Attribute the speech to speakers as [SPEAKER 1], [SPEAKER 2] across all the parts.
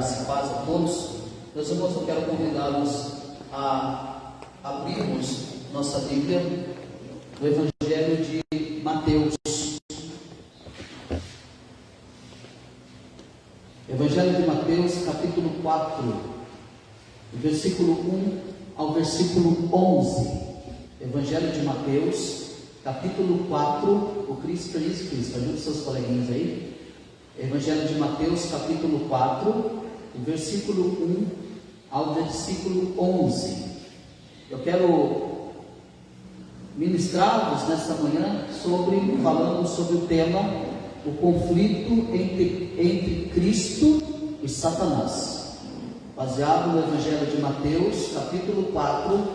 [SPEAKER 1] graça e paz a todos. Meus irmãos, eu quero convidá-los a abrirmos nossa Bíblia no Evangelho de Mateus. Evangelho de Mateus, capítulo 4, do versículo 1 ao versículo 11. Evangelho de Mateus, capítulo 4, o Cristo, ajude seus coleguinhas aí. Evangelho de Mateus, capítulo 4, do versículo 1 ao versículo 11. Eu quero ministrar-vos nesta manhã falando sobre o tema, o conflito entre Cristo e Satanás, baseado no Evangelho de Mateus, capítulo 4,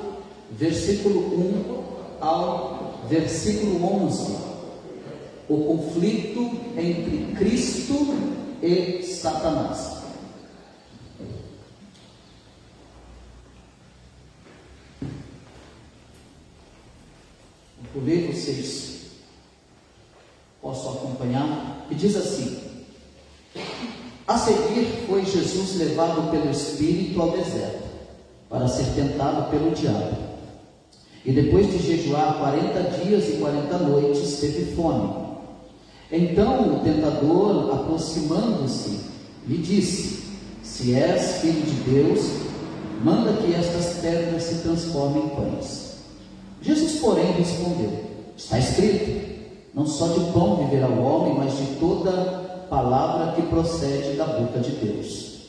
[SPEAKER 1] versículo 1 ao versículo 11. O conflito entre Cristo e Satanás. Vou ler, vocês possam acompanhar, e diz assim: a seguir foi Jesus levado pelo Espírito ao deserto, para ser tentado pelo diabo. E depois de jejuar 40 dias e 40 noites, teve fome. Então o tentador, aproximando-se, lhe disse: se és filho de Deus, manda que estas pedras se transformem em pães. Jesus, porém, respondeu: está escrito, não só de pão viverá o homem, mas de toda palavra que procede da boca de Deus.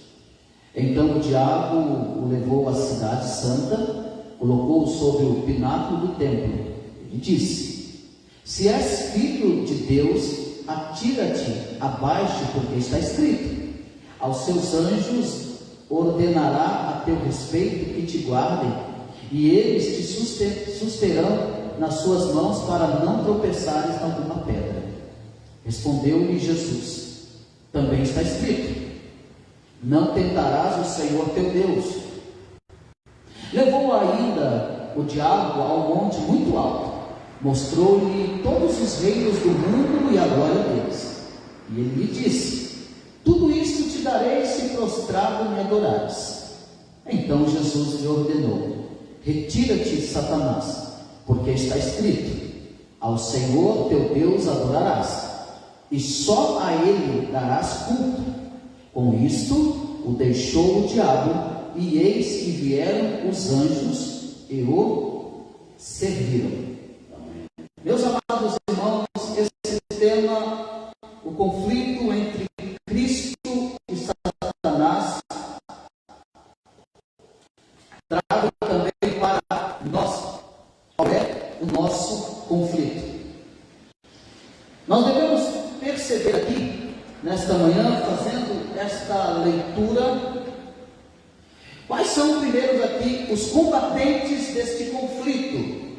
[SPEAKER 1] Então o diabo o levou à cidade santa, colocou-o sobre o pináculo do templo. Ele disse: se és filho de Deus, atira-te abaixo, porque está escrito: aos seus anjos ordenará a teu respeito que te guardem, e eles te susterão nas suas mãos, para não tropeçares em alguma pedra. Respondeu-lhe Jesus: também está escrito: não tentarás o Senhor teu Deus. Levou ainda o diabo a um monte muito alto, mostrou-lhe todos os reinos do mundo e a glória deles, e ele lhe disse: tudo isto te darei se prostrado me adorares. Então Jesus lhe ordenou: retira-te, Satanás, porque está escrito: ao Senhor teu Deus adorarás, e só a ele darás culto. Com isto o deixou o diabo, e eis que vieram os anjos e o serviram. Meus amados irmãos, esse tema, o conflito entre Cristo e Satanás, trago também para nós. Qual é o nosso conflito? Nós devemos perceber aqui, nesta manhã, fazendo esta leitura, quais são, primeiro aqui, os combatentes deste conflito.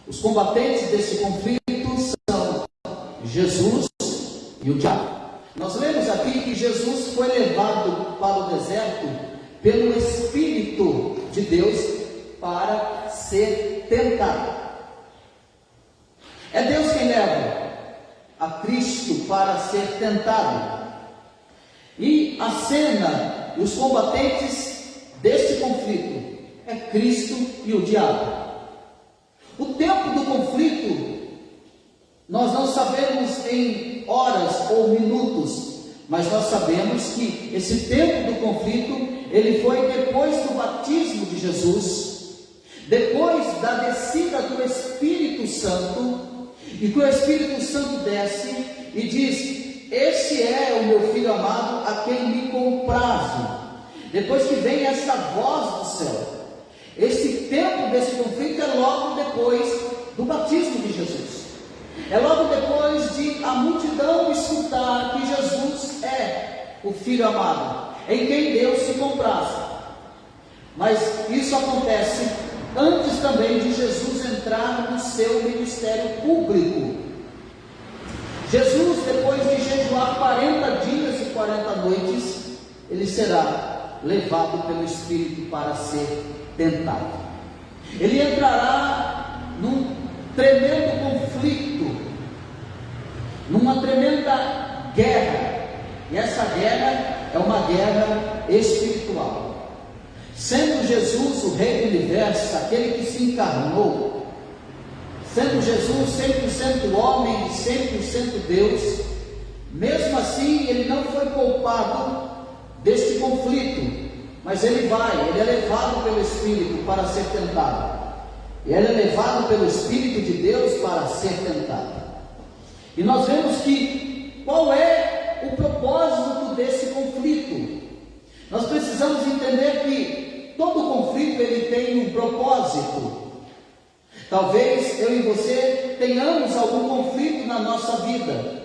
[SPEAKER 1] Os combatentes deste conflito são Jesus e o diabo. Nós lemos aqui que Jesus foi levado para o deserto pelo Espírito de Deus para ser tentado. É Deus quem leva a Cristo para ser tentado. E a cena e os combatentes deste conflito é Cristo e o diabo. O tempo do conflito nós não sabemos em horas ou minutos, mas nós sabemos que esse tempo do conflito, ele foi depois do batismo de Jesus, depois da descida do Espírito Santo, e que o Espírito Santo desce e diz: este é o meu Filho amado, a quem me comprazo. Depois que vem essa voz do céu, esse tempo desse conflito é logo depois do batismo de Jesus. É logo depois de a multidão escutar que Jesus é o Filho amado, em quem Deus se compraz. Mas isso acontece antes também de Jesus entrar no seu ministério público. Jesus, depois de jejuar 40 dias e 40 noites, ele será levado pelo Espírito para ser tentado. Ele entrará num tremendo conflito, numa tremenda guerra, e essa guerra é uma guerra espiritual. Sendo Jesus o Rei do Universo, aquele que se encarnou, sendo Jesus 100% homem e 100% Deus, mesmo assim ele não foi poupado deste conflito, mas ele é levado pelo Espírito para ser tentado. Ele é levado pelo Espírito de Deus para ser tentado. E nós vemos que qual é o propósito desse conflito? Nós precisamos entender que todo conflito ele tem um propósito. Talvez eu e você tenhamos algum conflito na nossa vida,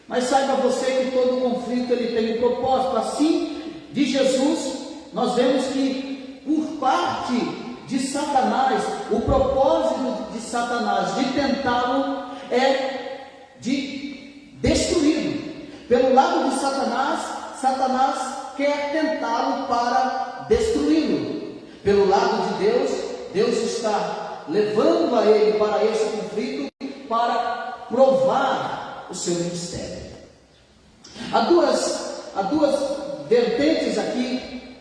[SPEAKER 1] mas saiba você que todo conflito ele tem um propósito. Assim, de Jesus, nós vemos que por parte de Satanás, o propósito de Satanás de tentá-lo é de destruí-lo. Pelo lado de Satanás, Satanás quer tentá-lo para destruí-lo. Pelo lado de Deus, Deus está levando a ele para esse conflito para provar o seu ministério. Há duas vertentes aqui: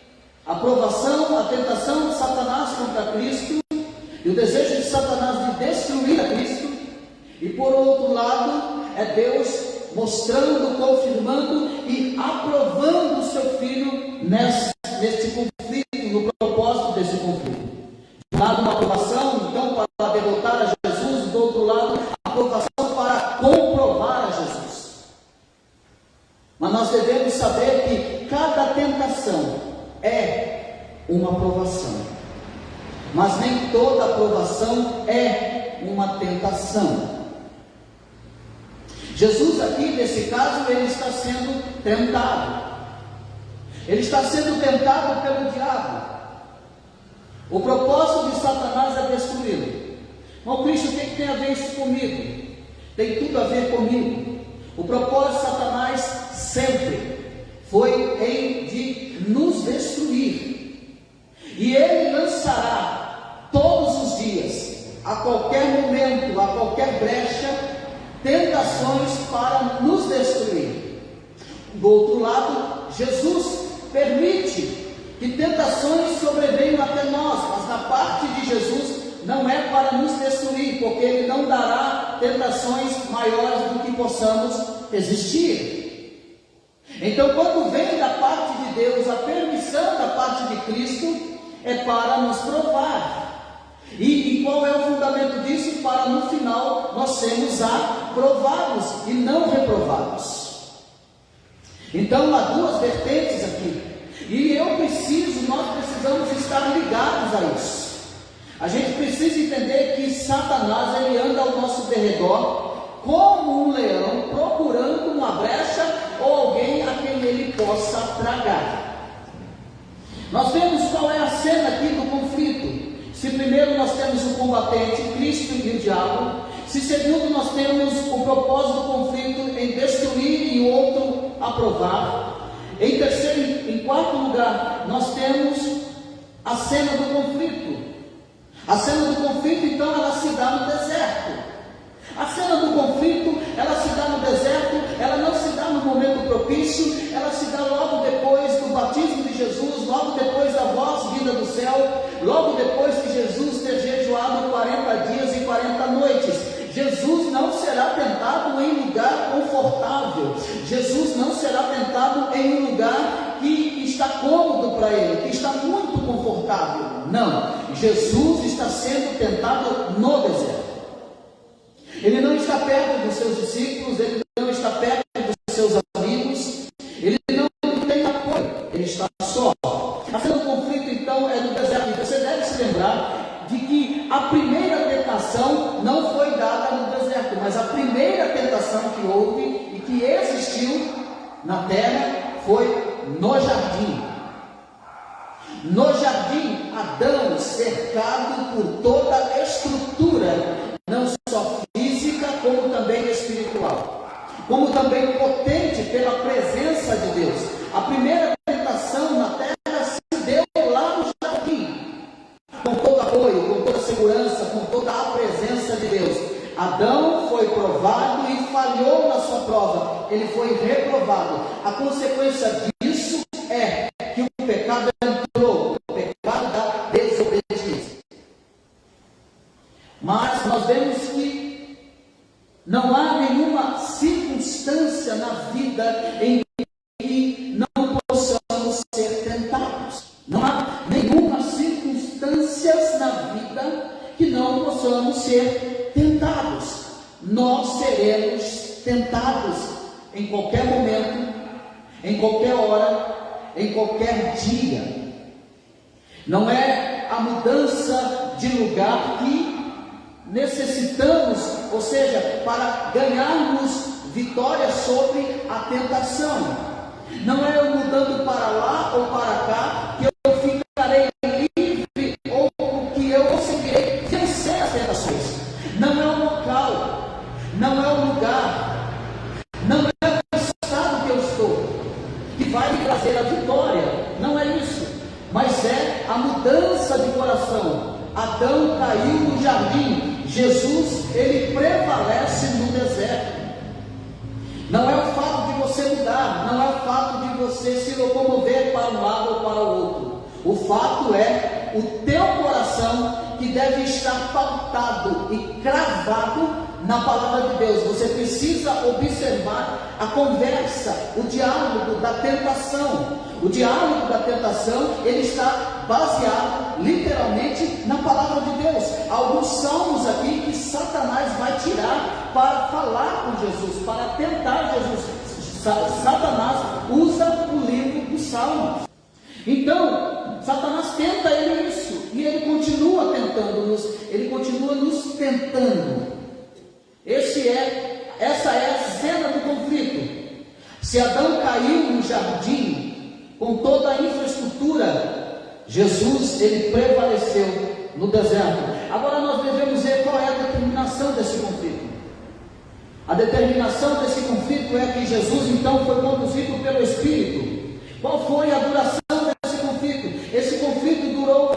[SPEAKER 1] a provação, a tentação de Satanás contra Cristo e o desejo de Satanás de destruir a Cristo. E por outro lado, é Deus mostrando, confirmando e aprovando o seu Filho neste conflito, no propósito desse conflito. De um lado, uma aprovação, então, para derrotar a Jesus, do outro lado, a aprovação para comprovar a Jesus. Mas nós devemos saber que cada tentação é uma aprovação, mas nem toda aprovação é uma tentação. Jesus aqui, nesse caso, ele está sendo tentado. Ele está sendo tentado pelo diabo. O propósito de Satanás é destruí-lo. Mas Cristo, o que tem a ver isso comigo? Tem tudo a ver comigo. O propósito de Satanás sempre foi em de nos destruir. E ele lançará todos os dias, a qualquer momento, a qualquer brecha, tentações para nos destruir. Do outro lado, Jesus permite que tentações sobrevenham até nós, mas na parte de Jesus não é para nos destruir, porque Ele não dará tentações maiores do que possamos resistir. Então, quando vem da parte de Deus a permissão da parte de Cristo, é para nos provar. E qual é o fundamento disso? Para no final nós sermos aprovados e não reprovados. Então há duas vertentes aqui, e nós precisamos estar ligados a isso. A gente precisa entender que Satanás ele anda ao nosso derredor como um leão procurando uma brecha ou alguém a quem ele possa tragar. Nós vemos qual é a cena aqui do conflito. Se primeiro nós temos o combatente, Cristo e o diabo. Se segundo nós temos o propósito do conflito em destruir e o outro aprovar. Em terceiro, em quarto lugar, nós temos a cena do conflito. A cena do conflito, então, ela se dá no deserto. A cena do conflito, ela se dá no deserto, ela não se dá no momento propício, ela se dá logo depois do batismo de Jesus, logo depois da voz vinda do céu, logo depois de Jesus ter jejuado 40 dias e 40 noites. Jesus não será tentado em lugar confortável. Jesus não será tentado em um lugar que está cômodo para ele, que está muito confortável. Não, Jesus está sendo tentado no deserto. Ele não está perto dos seus discípulos, ele não está perto dos seus amigos, ele não tem apoio, ele está só. A cena do conflito, então, é no deserto. E você deve se lembrar de que a primeira tentação não foi dada no deserto, mas a primeira tentação que houve e que existiu na terra foi no jardim. No jardim, Adão, cercado por toda a estrutura, não só física, como também espiritual, como também potente pela presença de Deus. A primeira tentação na terra se deu lá no jardim, com todo apoio, com toda segurança, com toda a presença de Deus. Adão foi provado e falhou na sua prova, ele foi reprovado. A consequência disso é que nós vemos que não há nenhuma circunstância na vida em que não possamos ser tentados. Não há nenhuma circunstância na vida que não possamos ser tentados. Nós seremos tentados em qualquer momento, em qualquer hora, em qualquer dia. Não é a mudança de lugar que necessitamos, ou seja, para ganharmos vitória sobre a tentação. Não é eu mudando para lá ou para cá que eu ficarei livre ou que eu conseguirei vencer as tentações. Não é o local, não é o lugar, não é o estado que eu estou que vai me trazer a vitória. Não é isso, mas é a mudança de coração. Adão caiu no jardim, Jesus, ele prevalece no deserto. Não é o fato de você mudar, não é o fato de você se locomover para um lado ou para o outro. O fato é o teu coração que deve estar pautado e cravado na palavra de Deus. Você precisa observar a conversa, o diálogo da tentação. O diálogo da tentação, ele está baseado literalmente na palavra de Deus. Alguns salmos aqui que Satanás vai tirar para falar com Jesus, para tentar Jesus. Satanás usa o livro dos salmos. Então, Satanás tenta ele isso, e ele continua tentando-nos, ele continua nos tentando. Essa é a cena do conflito. Se Adão caiu no jardim, com toda a infraestrutura, Jesus, ele prevaleceu no deserto. Agora nós devemos ver qual é a determinação desse conflito. A determinação desse conflito é que Jesus então foi conduzido pelo Espírito. Qual foi a duração desse conflito? Esse conflito durou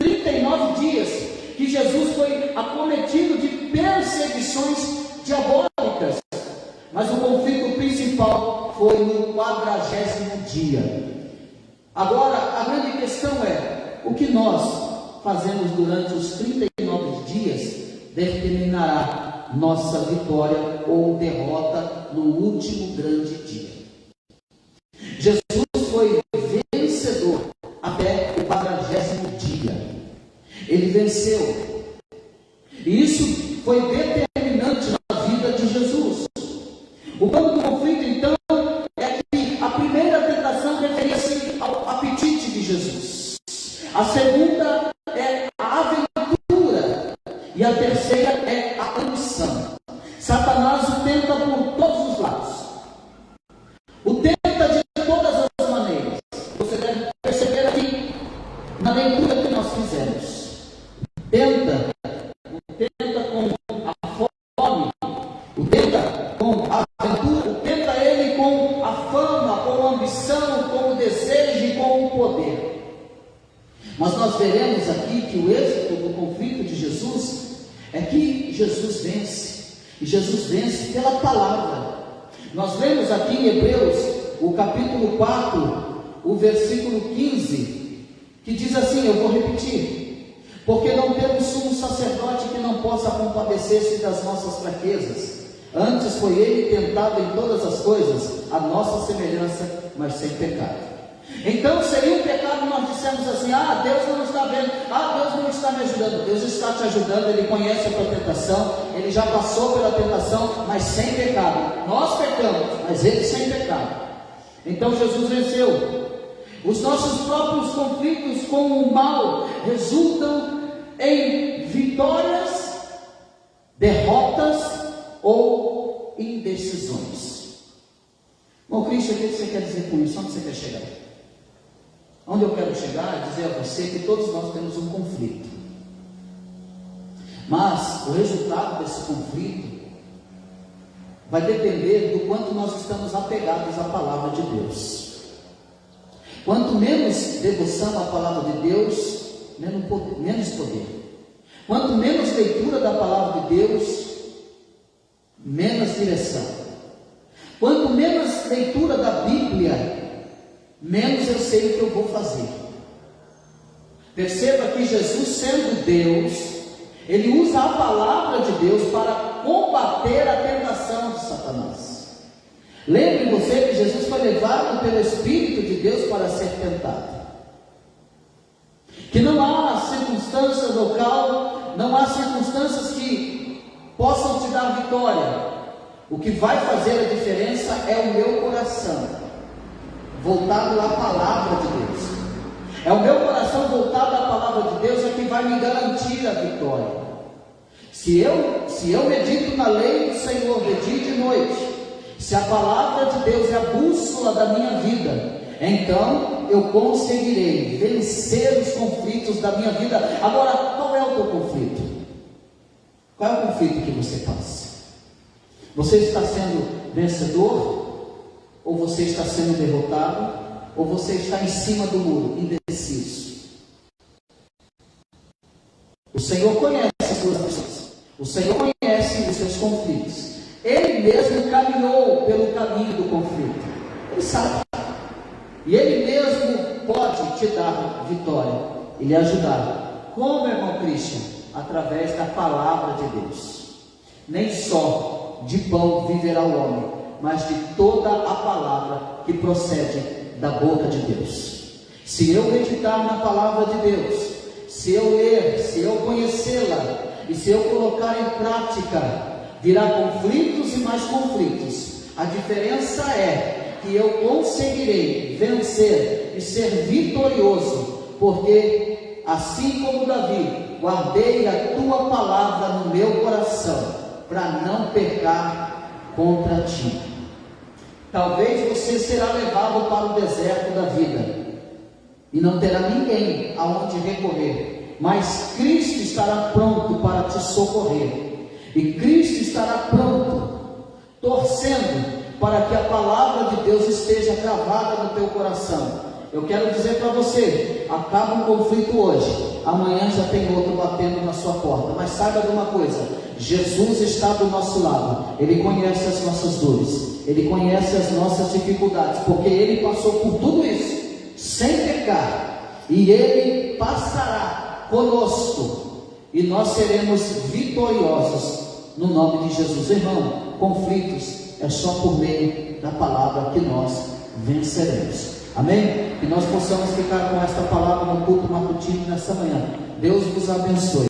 [SPEAKER 1] 39 dias, que Jesus foi acometido de perseguições diabólicas. Mas o conflito principal foi no 40º dia. Agora, a grande questão é, o que nós fazemos durante os 39 dias determinará nossa vitória ou derrota no último grande dia. Jesus foi vencedor até o 40º dia. Ele venceu. E isso foi determinante na vida de Jesus. O ponto do conflito, então, é que a primeira tentação referia-se ao apetite de Jesus. A segunda é a aventura. E a terceira é a ambição. Satanás o tenta por todos os lados. O tenta de todas as maneiras. Você deve perceber aqui na leitura que nós fizemos. Tenta com a fome, o tenta com a aventura, o tenta ele com a fama, com a ambição, com o desejo e com o poder. Mas nós veremos aqui que o êxito do conflito de Jesus é que Jesus vence. E Jesus vence pela palavra. Nós lemos aqui em Hebreus, o capítulo 4, o versículo 15, que diz assim, eu vou repetir. Porque não temos sumo sacerdote que não possa compadecer-se das nossas fraquezas. Antes foi ele tentado em todas as coisas, a nossa semelhança, mas sem pecado. Então seria um pecado nós dissemos assim, Deus não está vendo, Deus não está me ajudando. Deus está te ajudando, Ele conhece a tua tentação, Ele já passou pela tentação, mas sem pecado. Nós pecamos, mas Ele sem pecado. Então Jesus venceu. Os nossos próprios conflitos com o mal resultam em vitórias, derrotas ou indecisões. Bom, Cristo, o que você quer dizer com isso? Onde você quer chegar? Onde eu quero chegar é dizer a você que todos nós temos um conflito. Mas o resultado desse conflito vai depender do quanto nós estamos apegados à palavra de Deus. Quanto menos devoção à palavra de Deus, menos poder. Quanto menos leitura da palavra de Deus, menos direção. Quanto menos leitura da Bíblia, menos eu sei o que eu vou fazer. Perceba que Jesus, sendo Deus, Ele usa a palavra de Deus para combater a tentação de Satanás. Lembre você que Jesus foi levado pelo Espírito de Deus para ser tentado. Que não há circunstâncias local, não há circunstâncias que possam te dar vitória. O que vai fazer a diferença é o meu coração, voltado à palavra de Deus. É o meu coração voltado à palavra de Deus é que vai me garantir a vitória. Se eu medito na lei do Senhor de dia e de noite, se a palavra de Deus é a bússola da minha vida, então eu conseguirei vencer os conflitos da minha vida. Agora, qual é o teu conflito? Qual é o conflito que você passa? Você está sendo vencedor? Ou você está sendo derrotado? Ou você está em cima do muro, indeciso? O Senhor conhece as suas aflições. O Senhor conhece os seus conflitos. Ele mesmo caminhou pelo caminho do conflito. Ele sabe. E Ele mesmo pode te dar vitória e lhe ajudar. Como, irmão Christian? Através da palavra de Deus. Nem só de pão viverá o homem, mas de toda a palavra que procede da boca de Deus. Se eu meditar na palavra de Deus, se eu ler, se eu conhecê-la, e se eu colocar em prática, virá conflitos e mais conflitos. A diferença é que eu conseguirei vencer e ser vitorioso, porque assim como Davi, guardei a tua palavra no meu coração, para não pecar contra ti. Talvez você será levado para o deserto da vida e não terá ninguém aonde recorrer, mas Cristo estará pronto para te socorrer, e Cristo estará pronto, torcendo para que a palavra de Deus esteja gravada no teu coração. Eu quero dizer para você, acaba um conflito hoje, amanhã já tem outro batendo na sua porta, mas saiba de uma coisa, Jesus está do nosso lado. Ele conhece as nossas dores, Ele conhece as nossas dificuldades, porque Ele passou por tudo isso, sem pecar, e Ele passará conosco, e nós seremos vitoriosos, no nome de Jesus. Irmão, conflitos é só por meio da palavra que nós venceremos. Amém? Que nós possamos ficar com esta palavra no culto matutino nessa manhã. Deus vos abençoe.